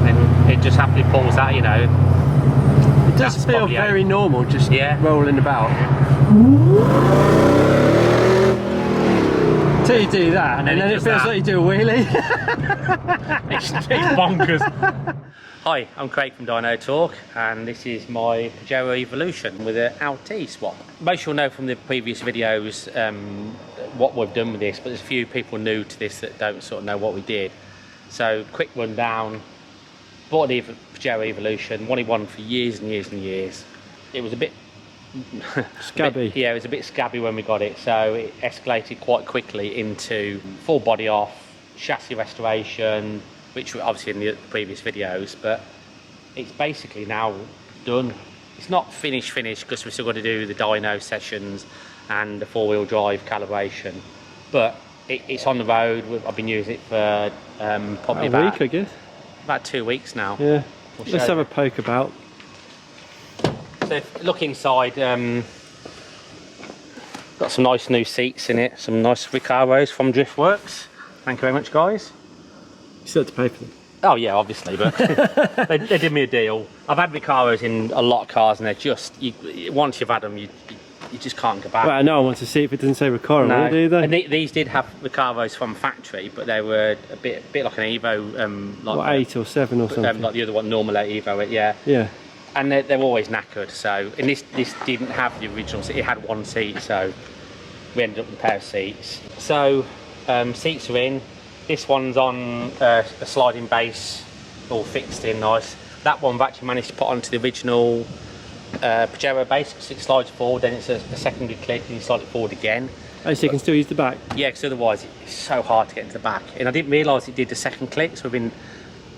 and it just happily pulls out, you know. It does feel very normal, just rolling about. Till you do that, and then it feels like you do a wheelie. It's bonkers. Hi, I'm Craig from DynoTorque, and this is my Pajero Evolution with an LT swap. Most you'll know from the previous videos what we've done with this, but there's a few people new to this that don't sort of know what we did. So, quick rundown. Bought the Pajero Evolution, wanted one for years and years and years. It was a bit scabby. Yeah, it was a bit scabby when we got it, so it escalated quite quickly into full body off, chassis restoration, which were obviously in the previous videos, but it's basically now done. It's not finished because we've still got to do the dyno sessions and the four-wheel drive calibration, but it's on the road. I've been using it for probably about a week, I guess. About 2 weeks now. Yeah. Let's have a poke about. So if look inside, got some nice new seats in it, some nice Recaros from Driftworks. Thank you very much, guys. You still have to pay for them. Oh yeah, obviously, but they did me a deal. I've had Recaros in a lot of cars, and they're just, once you've had them, you just can't go back. Well, no one wants to see it if it doesn't say Recaro, no. do they? And these did have Recaros from factory, but they were a bit like an Evo, like what, 8 or 7 or something. Like the other one, normal Evo, yeah. Yeah. And they're always knackered. So, and this didn't have the original seat. It had one seat, so we ended up with a pair of seats. So, seats are in. This one's on a sliding base, all fixed in nice. That one I've actually managed to put onto the original Pajero base, because it slides forward, then it's a secondary click, and you slide it forward again. Oh, so you can still use the back? Yeah, because otherwise it's so hard to get into the back. And I didn't realise it did the second click, so we've been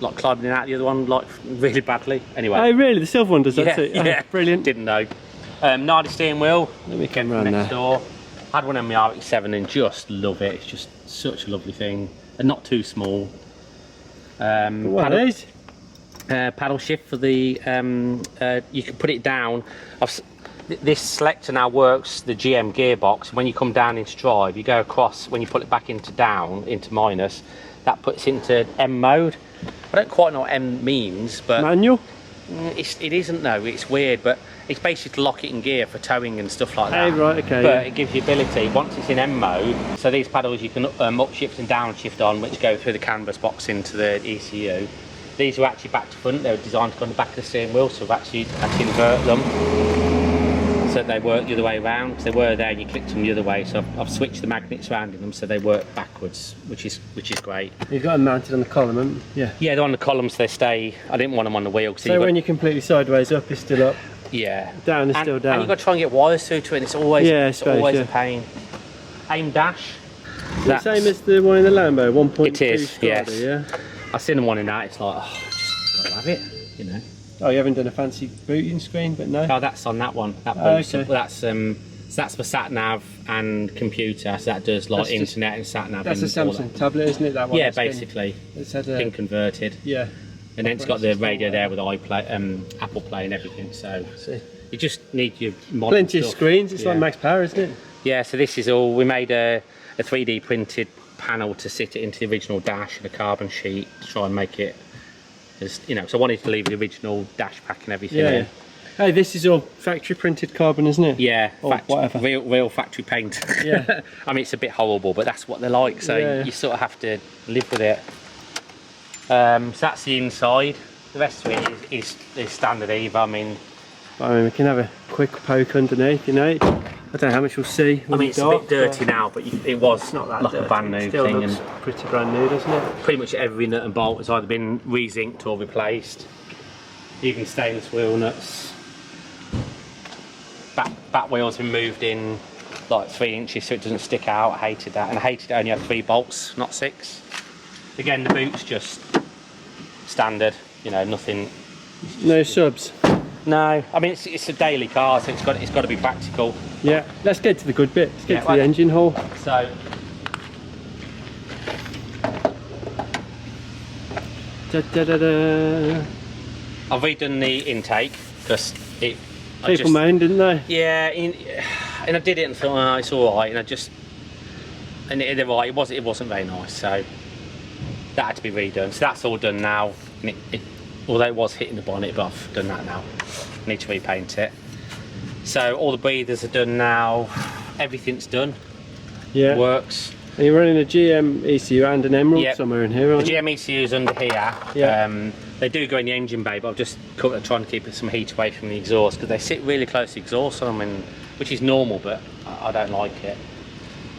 like climbing in out the other one like really badly. Anyway. Oh really? The silver one does that too? Yeah, brilliant. Didn't know. Nardi steering wheel. Let me come round next there. door. Had one on my RX-7 and just love it. It's just such a lovely thing, and not too small. What are these? Paddle shift for the. You can put it down. This selector now works the GM gearbox. When you come down into drive, you go across. When you put it back into down, into minus, that puts it into M mode. I don't quite know what M means, but manual. It isn't though. It's weird, but it's basically to lock it in gear for towing and stuff like that. Oh, right, okay. But it gives you ability once it's in M mode. So these paddles you can upshift and downshift on, which go through the canvas box into the ECU. These are actually back to front. They were designed to go on the back of the steering wheel, so we've actually had to invert them so that they work the other way around. Because they were there and you clicked them the other way, so I've switched the magnets around in them so they work backwards, which is great. You've got them mounted on the column, haven't you? Yeah. Yeah, they're on the columns. They stay. I didn't want them on the wheel. So when you're completely sideways, up is still up. Yeah. Down is still down. And you've got to try and get wires through to it. And it's always a pain. Aim dash. Is it the same as the one in the Lambo, 1.2 It is, Strada, yes. Yeah. I've seen the one in that. It's like, oh, just gotta have it, you know. Oh, you haven't done a fancy booting screen, but no. Oh, that's on that one. That boots. Okay. So that's for sat nav and computer. So that does like internet and sat nav. That's a Samsung tablet, isn't it? That one. Yeah, basically. It's had been converted. Yeah. And then it's got the radio there with iPlay, Apple Play and everything. So you just need your modern plenty stuff. of screens. It's like max power, isn't it? Yeah. So this is all. We made a 3D printed panel to sit it into the original dash and a carbon sheet to try and make it. You know, so I wanted to leave the original dash pack and everything in. Hey, this is all factory printed carbon, isn't it? Yeah, or whatever. Real factory paint. Yeah. I mean, it's a bit horrible, but that's what they're like, so you sort of have to live with it. So that's the inside. The rest of it is standard Evo. I mean, we can have a quick poke underneath, you know. I don't know how much we'll see. I mean, it's a bit dirty now, but it was not that like dirty. A brand new still thing. Looks pretty brand new, doesn't it? Pretty much every nut and bolt has either been re-zinced or replaced. Even stainless wheel nuts. Back wheels have been moved in like 3 inches so it doesn't stick out. I hated that, and I hated it only had 3 bolts, not 6. Again, the boot's just standard, you know, nothing. No subs. No, I mean it's a daily car, so it's got to be practical. Yeah, let's get to the good bit. Let's get to the engine hall. So, I've redone the intake because people moaned, didn't they? Yeah, and I did it and thought, oh, it's all right, and they're right. It wasn't very nice, so that had to be redone. So that's all done now. And although it was hitting the bonnet, but I've done that now. Need to repaint it. So all the breathers are done now. Everything's done. Yeah. Works. And you're running a GM ECU and an Emerald somewhere in here, aren't you? The GM ECU is under here. Yeah. They do go in the engine bay, but I've just trying to keep some heat away from the exhaust because they sit really close to the exhaust on them, which is normal, but I don't like it.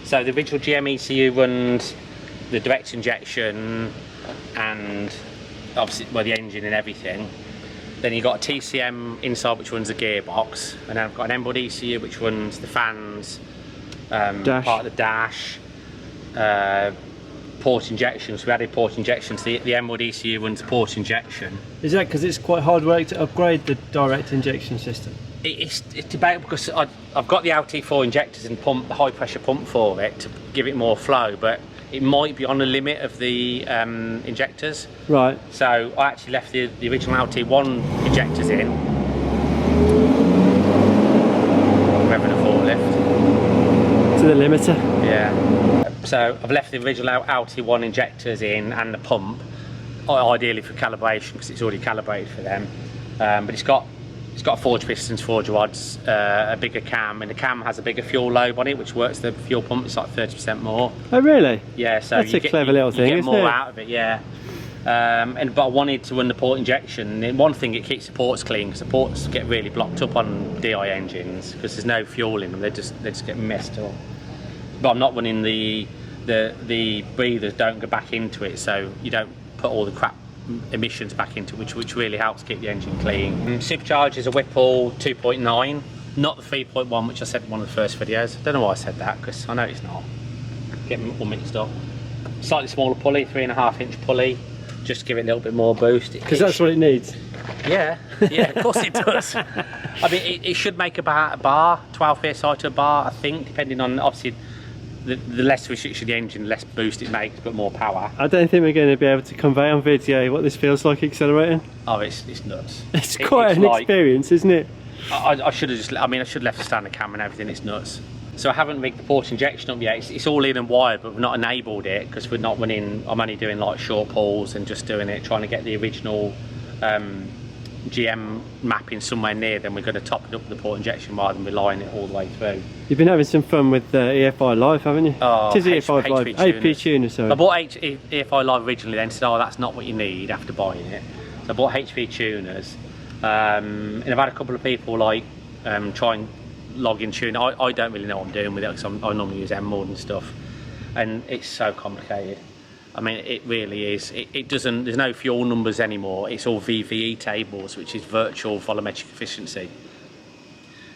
So the original GM ECU runs the direct injection and obviously the engine and everything. Then you've got a TCM inside which runs the gearbox, and then I've got an Emerald ECU which runs the fans, part of the dash, port injections. We added port injections. The Emerald ECU runs port injection. Is that because it's quite hard work to upgrade the direct injection system? It's debatable because I've got the LT4 injectors and pump, the high pressure pump for it to give it more flow, but it might be on the limit of the injectors. Right. So I actually left the original LT1 injectors in. Revving a forklift. To the limiter? Yeah. So I've left the original LT1 injectors in and the pump, ideally for calibration because it's already calibrated for them. But it's got forged pistons, forged rods, a bigger cam, and the cam has a bigger fuel lobe on it, which works the fuel pump. It's like 30% more. Oh really? Yeah. So that's a clever little thing. You get isn't more it? out of it. Yeah. But I wanted to run the port injection. And one thing, it keeps the ports clean because the ports get really blocked up on DI engines because there's no fuel in them. They just get messed up. But I'm not running the breathers. Don't go back into it, so you don't put all the crap emissions back into it, which really helps keep the engine clean. Supercharged is a Whipple 2.9, not the 3.1, which I said in one of the first videos. I don't know why I said that because I know it's not. Getting all mixed up. Slightly smaller pulley, 3.5-inch pulley, just to give it a little bit more boost. Because that's what it needs. Yeah, of course it does. I mean, it should make about a bar, 12 psi to a bar, I think, depending on obviously. The less restriction the engine, the less boost it makes, but more power. I don't think we're going to be able to convey on video what this feels like accelerating. Oh, it's nuts. It's quite an experience, isn't it? I should have just, I should have left the standard cam and everything. It's nuts. So I haven't rigged the port injection up yet. It's all in and wired, but we've not enabled it because we're not running. I'm only doing like short pulls and just doing it, trying to get the original GM mapping somewhere near. Then we're going to top it up with the port injection rather than relying it all the way through. You've been having some fun with EFI Live, haven't you? Oh, it is EFI Live, AP tuner, sorry. I bought EFI Live originally, then said, oh, that's not what you need after buying it. So I bought HP tuners, and I've had a couple of people like try and log in tune. I don't really know what I'm doing with it because I normally use Emerald and stuff, and it's so complicated. I mean, it really is. It doesn't. There's no fuel numbers anymore. It's all VVE tables, which is virtual volumetric efficiency,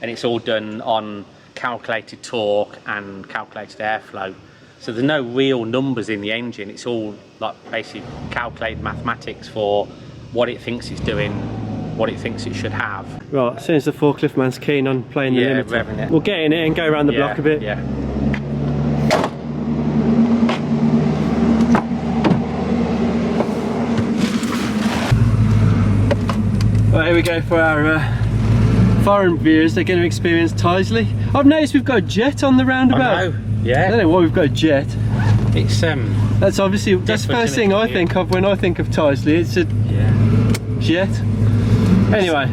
and it's all done on calculated torque and calculated airflow. So there's no real numbers in the engine. It's all like basically calculated mathematics for what it thinks it's doing, what it thinks it should have. Right. As soon as the forklift man's keen on playing the limiter, we'll get in it and go around the block a bit. Yeah. Right, here we go for our foreign viewers. They're going to experience Tysley. I've noticed we've got a jet on the roundabout. I know, yeah. I don't know why we've got a jet. It's that's obviously that's the first thing I think of when I think of Tysley. It's a jet. Anyway,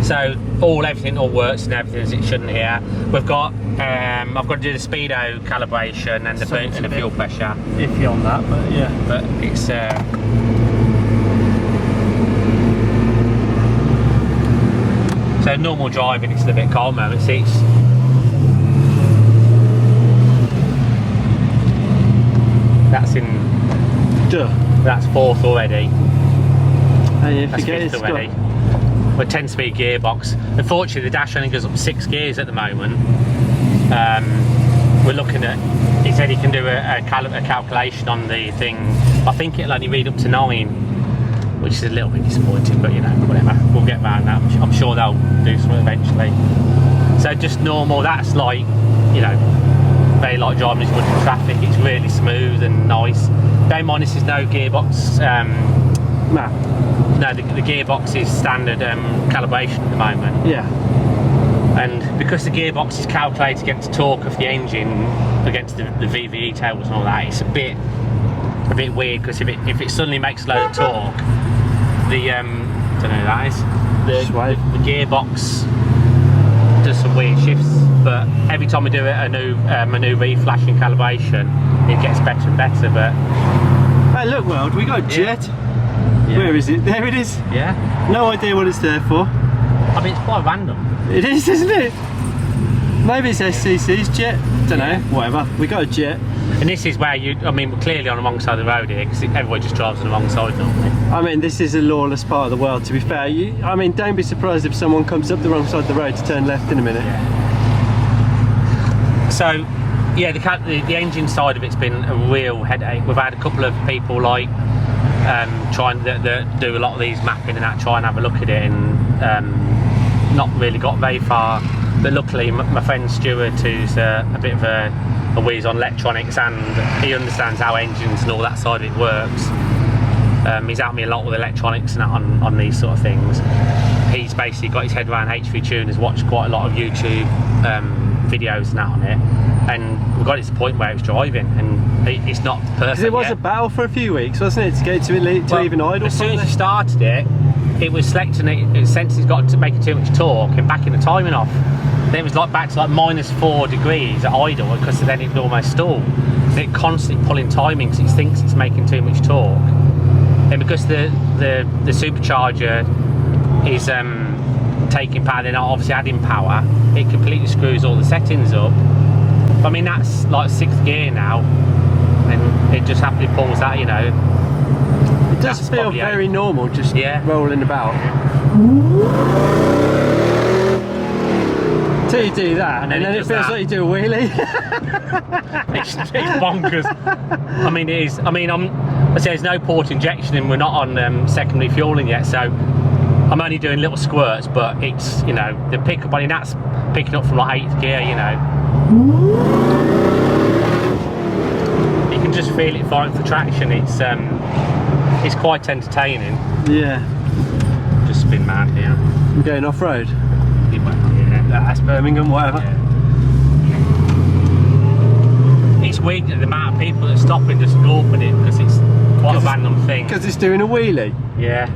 so everything all works and everything as it shouldn't here. We've got I've got to do the speedo calibration and the fuel pressure. Iffy on that, but yeah. But it's so normal driving, it's a bit calmer. It's that's in that's fourth already. And that's fifth already. We're 10-speed gearbox. Unfortunately, the dash only goes up 6 gears at the moment. We're looking at. He said he can do a calculation on the thing. I think it'll only read up to 9. Which is a little bit disappointing, but you know, whatever. We'll get around that. I'm sure they'll do something eventually. So just normal. That's like, you know, very light driving as good in traffic. It's really smooth and nice. Bear in mind, this is no gearbox map. No, the gearbox is standard calibration at the moment. Yeah. And because the gearbox is calculated against the torque of the engine, against the VVE tables and all that, it's a bit weird because if it suddenly makes a load of torque, the don't know who that is. The gearbox does some weird shifts, but every time we do it, a new manoeuvre, flashing calibration, it gets better and better. But hey, look, World, we got a jet. Yeah. Where is it? There it is. Yeah. No idea what it's there for. I mean, it's quite random. It is, isn't it? Maybe it's SCC's jet. Don't know. Whatever. We got a jet. And this is where you, I mean, we're clearly on the wrong side of the road here, because everybody just drives on the wrong side normally. I mean, this is a lawless part of the world, to be fair. I mean, don't be surprised if someone comes up the wrong side of the road to turn left in a minute. Yeah. So, yeah, the engine side of it's been a real headache. We've had a couple of people like trying to do a lot of these mapping and that, try and have a look at it, and not really got very far. But luckily, my friend Stuart, who's a bit of a whiz on electronics, and he understands how engines and all that side of it works. He's helped me a lot with electronics and that on these sort of things. He's basically got his head around HV tuners, watched quite a lot of YouTube videos and that on it, and we got it to the point where it's driving, and it's not perfect. Because it was a battle for a few weeks, wasn't it, to get to even idle? As soon as you started it, it was selecting it since it's got to make too much torque and backing the timing off. Then it was like back to like -4 degrees at idle, because then it would almost stall. So it constantly pulling timing because it thinks it's making too much torque. And because the supercharger is taking power, they're not obviously adding power, it completely screws all the settings up. But, I mean, that's like 6th gear now, and it just happily pulls that, you know. It does feel very normal, just rolling about. Till you do that, and then it feels like you do a wheelie. it's bonkers. I mean, it is. I mean, I say there's no port injection, and we're not on secondary fueling yet, so I'm only doing little squirts. But it's, you know, the pickup, I mean, that's picking up from like 8th gear, you know. You can just feel it fighting for traction. It's quite entertaining. Yeah. Just spin mad here. I'm going off road. Yeah. That's Birmingham, whatever. Yeah. It's weird the amount of people that stop and just go up at it, because it's quite a random thing. Because it's doing a wheelie? Yeah.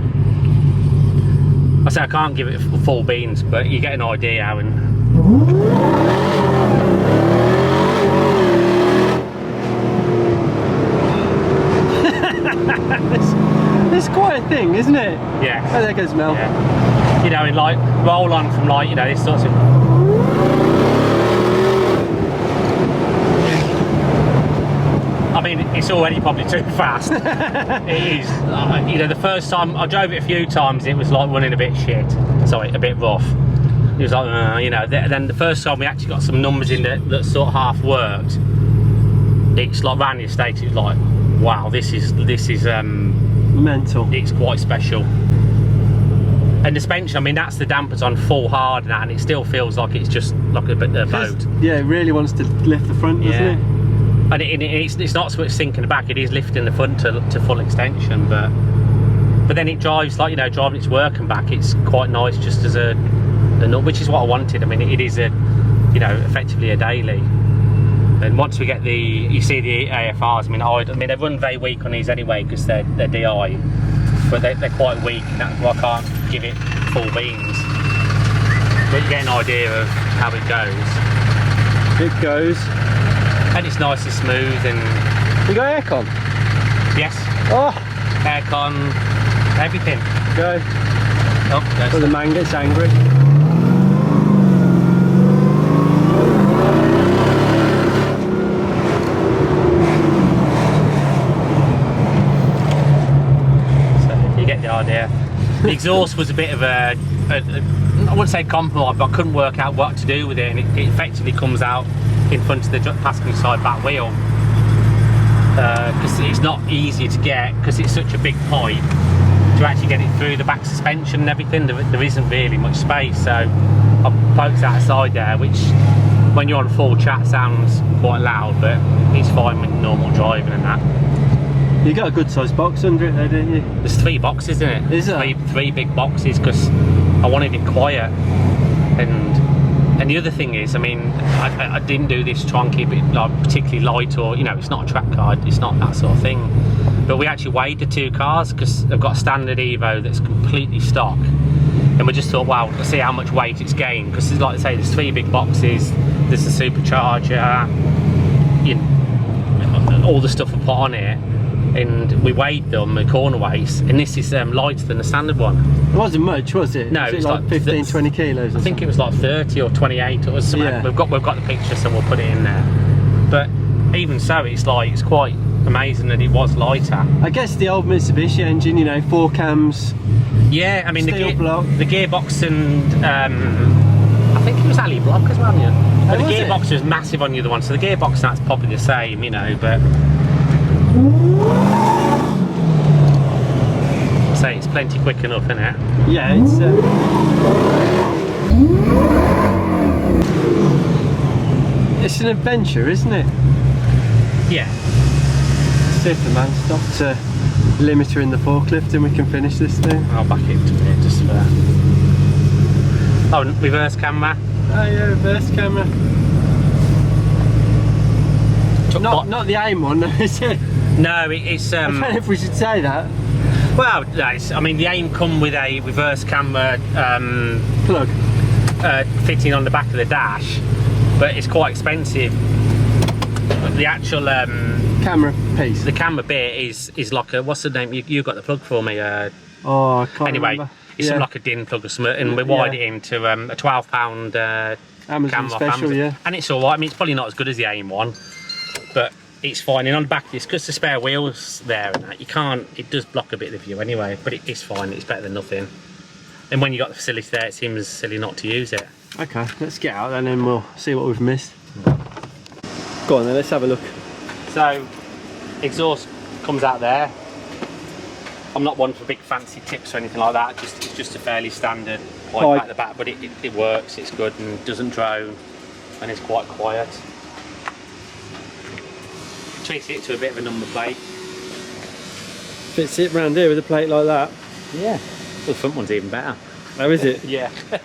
I say I can't give it full beans, but you get an idea how. It's quite a thing, isn't it? Yeah. Oh, there goes Mel. Yeah. You know, and like roll on from like, you know, this sort of. I mean, it's already probably too fast. It is. You know, the first time I drove it a few times, it was like running a bit shit. Sorry, a bit rough. It was like, you know. Then the first time we actually got some numbers in that sort of half worked. It's like round the estate. It was like, wow, this is mental. It's quite special. And the suspension, I mean, that's the dampers on full hard and that, and it still feels like it's just like a bit of a boat. Yeah, it really wants to lift the front, doesn't it? And it's not so much sinking the back, it is lifting the front to full extension, but then it drives, like, you know, driving it to work and back, it's quite nice just as a which is what I wanted. I mean, it is a, you know, effectively a daily. And once we get you see the AFRs, I mean, they run very weak on these anyway because they're DI, but they're quite weak, and that's why I can't give it full beans. But you get an idea of how it goes. It goes. And it's nice and smooth, and... You got aircon? Yes. Oh! Aircon, everything. Go. Oh, so the man gets angry. Idea. The exhaust was a bit of I wouldn't say compromise, but I couldn't work out what to do with it, and it effectively comes out in front of the passenger side back wheel, because it's not easy to get, because it's such a big pipe, to actually get it through the back suspension and everything. There isn't really much space, so I poked that aside there, which when you're on full chat sounds quite loud, but it's fine with normal driving and that. You got a good sized box under it there, didn't you? There's 3 boxes in it. Is there? Three big boxes, because I wanted it quiet. And the other thing is, I mean, I didn't do this to try and keep it like particularly light, or, you know, it's not a track car, it's not that sort of thing. But we actually weighed the two cars because they've got a standard Evo that's completely stock, and we just thought, wow, let's see how much weight it's gained, because like I say, there's 3 big boxes, there's the supercharger, you know, all the stuff we put on here, and we weighed them, the corner weights, and this is lighter than the standard one. It wasn't much, was it? No, was it it's like 15, 20 kilos or I think it was like 30 or 28 or something. Yeah. We've got the picture, so we'll put it in there. But even so, it's quite amazing that it was lighter. I guess the old Mitsubishi engine, you know, 4 cams. Yeah, I mean the block. the gearbox, and I think it was alley block as well, yeah. But the gearbox was massive on the other one, so the gearbox that's probably the same, you know, but say it's plenty quick enough, isn't it? Yeah, it's it's an adventure, isn't it? Yeah. See if the man stopped limiter in the forklift and we can finish this thing. I'll back it to it just for... Oh, reverse camera. Oh yeah, reverse camera. Not the AIM one, is it? No, it's... I don't know if we should say that. Well, I mean, the AIM come with a reverse camera plug fitting on the back of the dash, but it's quite expensive. But the actual camera piece, the camera bit is like a, what's the name? You got the plug for me. Oh, I can't anyway, remember. it's something like a DIN plug or something, and we wired it into a £12 Amazon camera special, off Amazon. yeah. And it's all right. I mean, it's probably not as good as the AIM one, but it's fine. And on the back of this, because the spare wheels there and that, you can't, it does block a bit of the view anyway, but it's fine, it's better than nothing. And when you got the facility there, it seems silly not to use it. Okay, let's get out then and we'll see what we've missed. Go on then, let's have a look. So, exhaust comes out there. I'm not one for big fancy tips or anything like that, it's just a fairly standard pipe at the back, but it works, it's good and doesn't drone, and it's quite quiet. Tweaks it to a bit of a number plate. Fits it round here with a plate like that. Yeah. Well, the front one's even better. Oh, is it? Yeah. The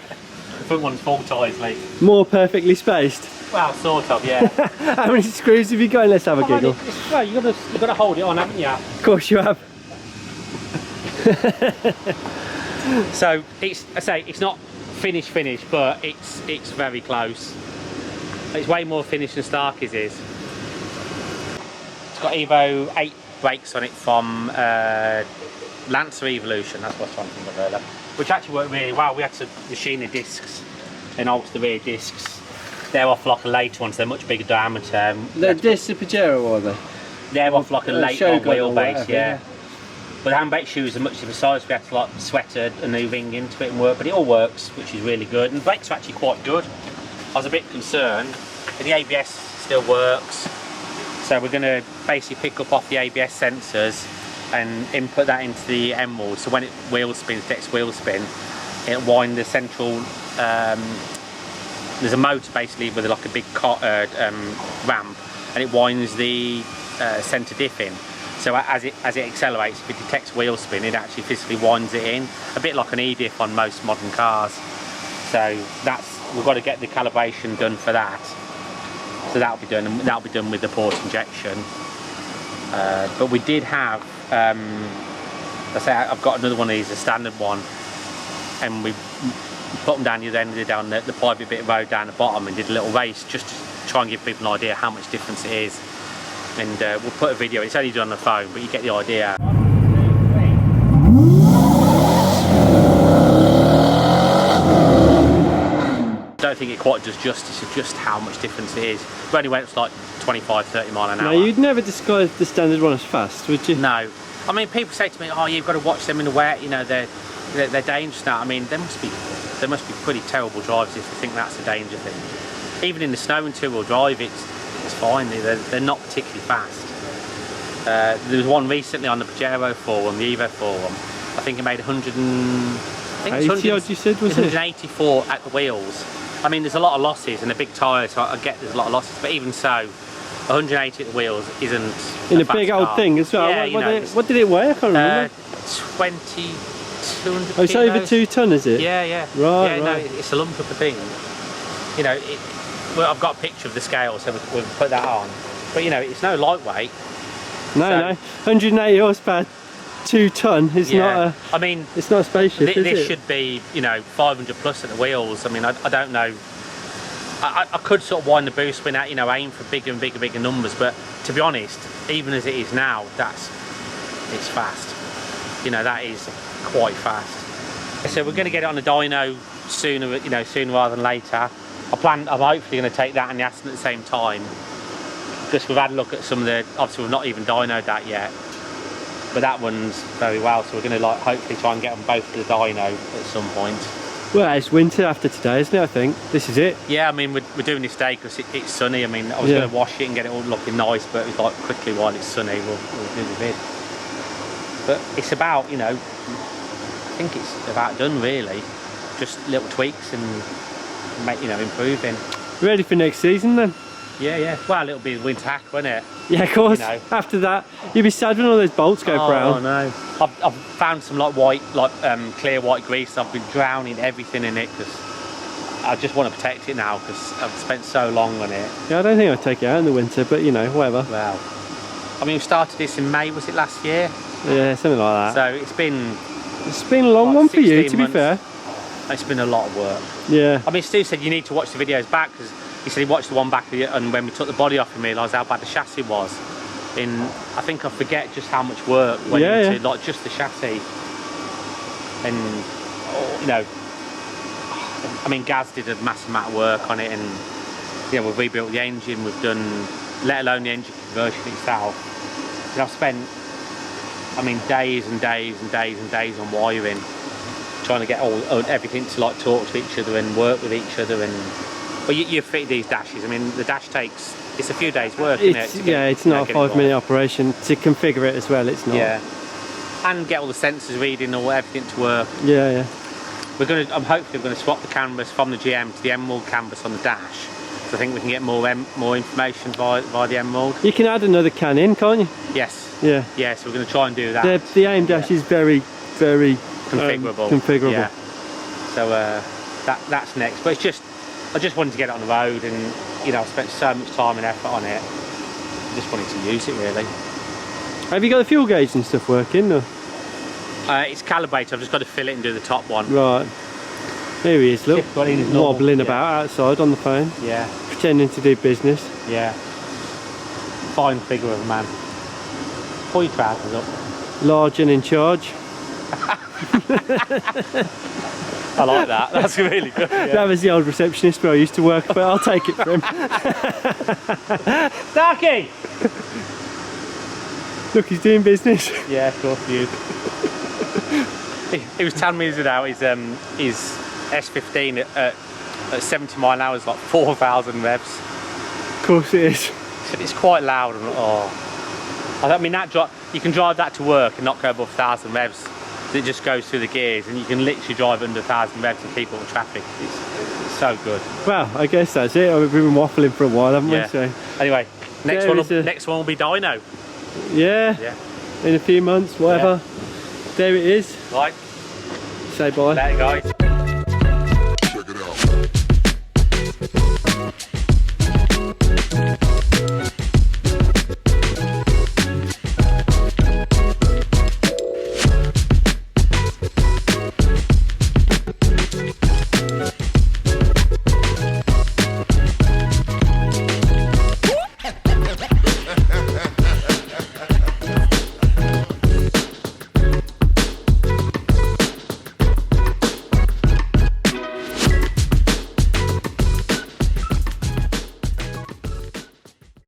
front one's full ties, more perfectly spaced. Well, sort of, yeah. How many screws have you got? Let's have a giggle. Well, you've got to hold it on, haven't you? Of course you have. So I say it's not finished, but it's very close. It's way more finished than Starkey's is. It's got Evo 8 brakes on it from Lancer Evolution. That's what I was trying to think of earlier. Which actually worked really well. We had to machine the discs and alter the rear discs. They're off like a later one, so they're much bigger diameter. They're discs of Pajero, are they? They're off like a later wheelbase, yeah. Yeah. But the handbrake shoes are much different size. We had to like sweat a new ring into it and work, but it all works, which is really good. And the brakes are actually quite good. I was a bit concerned, but the ABS still works. So we're going to basically pick up off the ABS sensors and input that into the emerald. So when it wheel spins, next wheel spin, it'll wind the central. There's a motor basically with like a big ramp, and it winds the centre diff in. So as it accelerates, if it detects wheel spin, it actually physically winds it in, a bit like an E-diff on most modern cars. So we've got to get the calibration done for that. So that'll be done, and that'll be done with the port injection. But we did have, I've got another one of these, a standard one, and we put them down the other end, down the private bit of road down the bottom, and did a little race just to try and give people an idea how much difference it is. And we'll put a video, it's only done on the phone, but you get the idea. I don't think it quite does justice of just how much difference it is. We only went like 25-30 mile an hour. No, you'd never describe the standard one as fast, would you? No. I mean, people say to me, oh, you've got to watch them in the wet, you know, they're dangerous now. I mean, there must be pretty terrible drivers if they think that's a danger thing. Even in the snow and two-wheel drive, it's fine. They're not particularly fast. There was one recently on the Pajero forum, the Evo forum. I think it made 80 odd, you said, was it? 184 at the wheels. I mean, there's a lot of losses and a big tyre, so I get there's a lot of losses. But even so, 180 at the wheels isn't in a big old thing as well. Yeah, what did it weigh? I can't remember. 200 Oh, it's kilos. over 2 tonne, is it? Yeah, yeah. Right, yeah, right. No, it's a lump of a thing. You know, well, I've got a picture of the scale, so we'll put that on. But you know, it's no lightweight. No, 180 horsepower, 2 ton. It's not a. I mean, it's not a spaceship. This should be, you know, 500 plus at the wheels. I mean, I don't know. I could sort of wind the boost spin out, you know, aim for bigger and bigger numbers, but to be honest, even as it is now, it's fast. You know, that is quite fast. So we're going to get it on a dyno sooner, you know, sooner rather than later. I'm hopefully going to take that and the Aston at the same time, because we've had a look at some of the, obviously we've not even dynoed that yet, but that one's very well, so we're going to like hopefully try and get them both to the dyno at some point. Well, it's winter after today, isn't it? I think this is it. Yeah, I mean we're doing this day because it's sunny. I mean I was going to wash it and get it all looking nice, but it was like quickly while it's sunny we'll do the vid. But it's about, you know, I think it's about done really. Just little tweaks and make, you know, improving. Ready for next season then? Yeah. Well, it'll be winter hack, won't it? Yeah, of course. You know. After that, you'll be sad when all those bolts go brown. Oh no! I've found some like white, clear white grease. I've been drowning everything in it because I just want to protect it now because I've spent so long on it. Yeah, I don't think I'll take it out in the winter, but you know, whatever. Well, I mean, we started this in May. Was it last year? Yeah, something like that. So it's been a long one for you, to be fair. It's been a lot of work. Yeah. I mean, Stu said you need to watch the videos back because he said he watched the one back and when we took the body off and realised how bad the chassis was. I think I forget just how much work went into like just the chassis. And you know, I mean, Gaz did a massive amount of work on it, and you know, we've rebuilt the engine. We've done, let alone the engine conversion itself. And I've spent, I mean, days and days and days and days on wiring, trying to get everything to like talk to each other and work with each other. And well, you fit these dashes. I mean, the dash takes, it's a few days work, isn't it? It's not a 5-minute operation to configure it as well. It's not. Yeah, and get all the sensors reading, all everything to work. Yeah. I'm hopefully going to swap the canvas from the GM to the Emerald canvas on the dash. So I think we can get more information via the Emerald. You can add another can in, can't you? Yes. Yeah. Yeah. So we're going to try and do that. The AIM dash is very configurable. Yeah. So that's next. But it's just, I just wanted to get it on the road, and you know, I spent so much time and effort on it. I just wanted to use it really. Have you got the fuel gauge and stuff working? Or? It's calibrated. I've just got to fill it and do the top one. Right. Here he is. Look, wobbling about outside on the phone. Yeah. Pretending to do business. Yeah. Fine figure of a man. Pull your trousers up. Large and in charge. I like that. That's really good. Yeah. That was the old receptionist where I used to work, but I'll take it from him. Darky! Look, he's doing business. Yeah, of course, you. He was telling me about his S15 at 70 mile an hour is like 4,000 revs. Of course it is. It's quite loud. And, I mean, you can drive that to work and not go above 1,000 revs. It just goes through the gears, and you can literally drive under 1,000 revs and keep up with traffic. It's so good. Well, I guess that's it. We've been waffling for a while, haven't we? So anyway, next one will be Dyno. Yeah. In a few months, whatever. There it is. Right. Say bye. Later, guys.